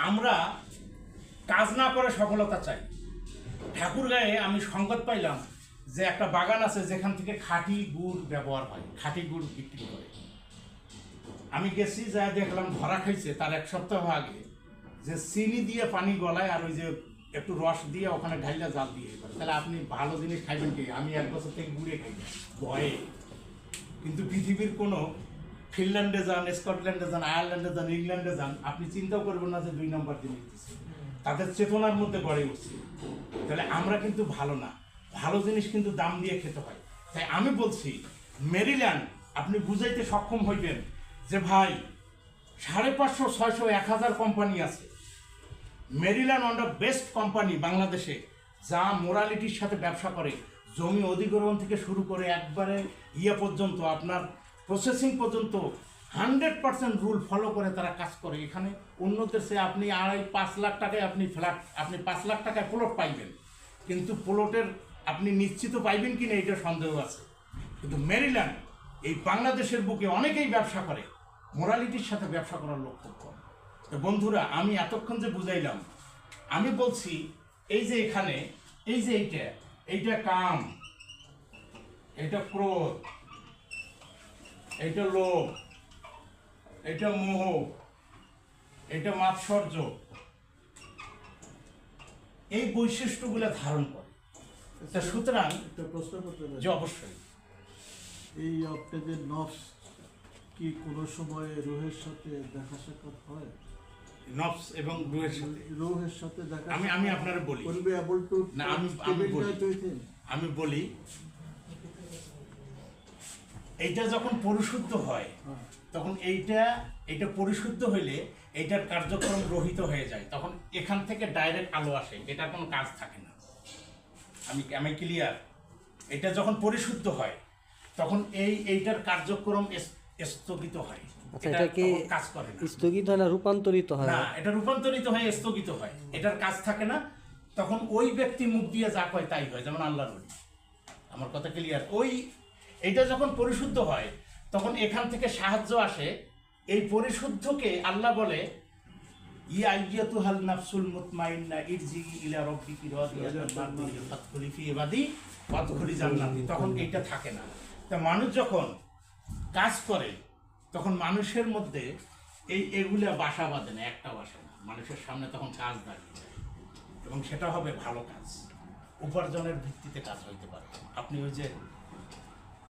আমরা কাজ না করে সফলতা চাই। ঠাকুরগাঁয়ে আমি সংবাদ পাইলাম যে একটা বাগান আছে যেখান থেকে খাঁটি গুড় ব্যবহার হয়, খাঁটি গুড় বিক্রি করে। আমি গেছি, যা দেখলাম ধরা খাইছে তার এক সপ্তাহ আগে যে চিনি দিয়ে পানি গলায় আর ওই যে একটু রস দিয়ে ওখানে ঢাইলা জাল দিয়ে করে। তাহলে আপনি ভালো জিনিস খাইবেন কি? আমি 1 বছর থেকে গুড়ে খাই ভয়ে। কিন্তু পৃথিবীর কোনো ফিনল্যান্ডে যান, স্কটল্যান্ডে যান, আয়ারল্যান্ডে যান, ইংল্যান্ডে যান, আপনি চিন্তাও করবেন না যে 2 নম্বর জিনিস দিচ্ছে। তাদের চেতনার মধ্যে গড়ে উঠছে। তাহলে আমরা কিন্তু ভালো না, ভালো জিনিস কিন্তু দাম দিয়ে খেতে হয়। তাই আমি বলছি, মেরিল্যান্ড আপনি বুঝাইতে সক্ষম হইবেন যে ভাই 550, 600, 1000 কোম্পানি আছে। Maryland one of best company বাংলাদেশে, যা মোরালিটির সাথে ব্যবসা করে। জমি অধিগ্রহণ থেকে শুরু করে একবারে পর্যন্ত, আপনার প্রসেসিং পর্যন্ত 100% রুল ফলো করে তারা কাজ করে। এখানে অন্যদের সে আপনি 2.5-5 লাখ টাকায় আপনি ফ্ল্যাট, আপনি 5 লাখ টাকায় প্লট পাইবেন, কিন্তু প্লটের আপনি নিশ্চিত পাইবেন কি না এটা সন্দেহ আছে। কিন্তু মেরিল্যান্ড এই বাংলাদেশের বুকে অনেকেই ব্যবসা করে, মোরালিটির সাথে ব্যবসা করার লক্ষ্য কম। তো বন্ধুরা, আমি এতক্ষণ যে বুঝাইলাম, আমি বলছি এই যে এখানে এই যে এইটা কাম, এটা ক্রোধ, এটা লোভ, এটা মোহ, এটা মাৎসর্য, এই বৈশিষ্ট্যগুলো ধারণ করে। তা সুতরাং একটা প্রশ্ন করতে পারি? যে অবশ্যই এই আপনাদের নফস কি কোনো সময় রুহের সাথে দেখা সাক্ষাৎ হয়? নফস এবং রুহের সাথে, রুহের সাথে দেখা আমি আপনারা বলি will be able to না, আমি বলি এইটা যখন পরিশুদ্ধ হয় তখন এইটা পরিশুদ্ধ হইলে এইটার কার্যক্রম রহিত হয়ে যায়, তখন এখান থেকে ডাইরেক্ট আলো আসে, এটার কোনো কাজ থাকে না। আমি ক্লিয়ার? এটা যখন পরিশুদ্ধ হয় তখন এইটার কার্যক্রম স্থগিত হয়। আচ্ছা, এটা কি কাজ করে না, স্থগিত হয় না রূপান্তরিত হয়? না, এটা রূপান্তরিত হয়ে স্থগিত হয়, এটার কাজ থাকে না। তখন ওই ব্যক্তি মুখ দিয়ে যা কয় তাই হয়, যেমন আল্লাহর ওলি। আমার কথা ক্লিয়ার? এইটা যখন পরিশুদ্ধ হয় তখন এখান থেকে সাহায্য আসে। এই পরিশুদ্ধকে আল্লাহ বলে ইয়া আইয়াতুহাল নাফসুল মুতমাইন্না ইরজি ইলা রাব্বিকি রাদিয়াতান মারদিয়া ফাদখুলি ফি ইবাদি ওয়াদখুলি জান্নাতি। তখন এইটা থাকে না। তা মানুষ যখন কাজ করে তখন মানুষের মধ্যে এগুলা বাসা বাঁধে না, একটা বাসা না, মানুষের সামনে তখন কাজ দাঁড়িয়ে যায় এবং সেটা হবে ভালো কাজ, উপার্জনের ভিত্তিতে কাজ হইতে পারে। আপনি ওই যে